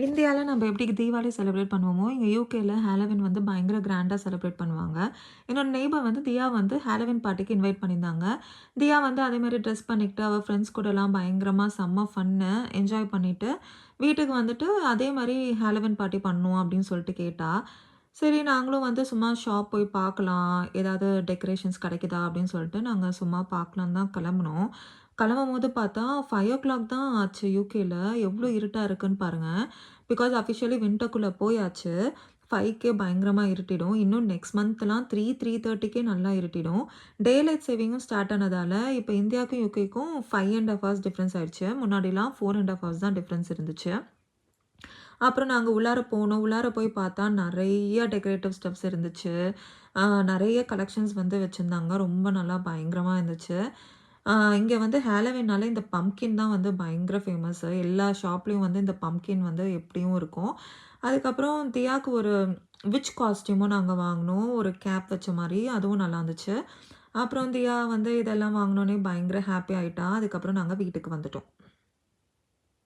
இந்தியால நம்ம எப்படி தீபாவளி செலிப்ரேட் பண்ணுவோமோ, இங்க யுகேல ஹாலோவீன் வந்து பயங்கர கிராண்டா செலிப்ரேட் பண்ணுவாங்க. என்னோட நெய்பர் வந்து தியா வந்து ஹாலோவீன் பார்ட்டிக்கு இன்வைட் பண்ணியிருந்தாங்க. தியா வந்து அதேமாரி ட்ரெஸ் பண்ணிக்கிட்டு, அவ ஃப்ரெண்ட்ஸ் கூடலாம் பயங்கரமா செம்ம ஃபன்னு என்ஜாய் பண்ணிட்டு, வீட்டுக்கு வந்துட்டு அதே மாரி ஹாலோவீன் பார்ட்டி பண்ணணும் அப்படின்னு சொல்லிட்டு கேட்டா. சரி நாங்களும் வந்து சும்மா ஷாப் போய் பார்க்கலாம், ஏதாவது டெக்கரேஷன்ஸ் கிடைக்குதா அப்படின்னு சொல்லிட்டு நாங்க சும்மா பார்க்கலான்னு தான் கிளம்புனோம். கிளம்பும்போது பார்த்தா 5:00 தான் ஆச்சு யுகேல. எவ்ளோ இருட்டா இருக்குன்னு பாருங்க. பிகாஸ் அஃபிஷியலி வின்டர்க்குள்ள போயாச்சு. 5க்கே பயங்கரமா இருட்டிடும். இன்னும் நெக்ஸ்ட் மந்த்லாம் 3:30க்கே நல்லா இருட்டிடும். டே லைட் சேவிங்கும் ஸ்டார்ட் ஆனதால, இப்ப இந்தியாவுக்கும் யுகேக்கும் 5 1/2 ஹவர்ஸ் டிஃபரன்ஸ் ஆயிடுச்சு. முன்னாடிலாம் 4 1/2 ஹவர்ஸ் தான் டிஃபரன்ஸ் இருந்துச்சு. அப்புறம் நாங்க உள்ளார போனோம். உள்ளார போய் பார்த்தா நெறைய டெக்கரேட்டிவ் ஸ்டப்ஸ் இருந்துச்சு. அ நெறைய கலெக்ஷன்ஸ் வந்து வச்சிருந்தாங்க. ரொம்ப நல்லா பயங்கரமா இருந்துச்சு. இங்க வந்து ஹாலோவீன்னாலே இந்த பம்ப்கின் தான் வந்து பயங்கர ஃபேமஸு. எல்லா ஷாப்லயும் வந்து இந்த பம்ப்கின் வந்து எப்படியும் இருக்கும். அதுக்கப்புறம் தியாக்கு ஒரு விட்ச் காஸ்டியூமும் நாங்க வாங்குனோம். ஒரு கேப் வச்ச மாரி. அதுவும் நல்லா இருந்துச்சு. அப்புறம் தியா வந்து இதெல்லாம் வாங்குனோனே பயங்கர ஹாப்பி ஆயிட்டா. அதுக்கப்புறம் நாங்க வீட்டுக்கு வந்துட்டோம்.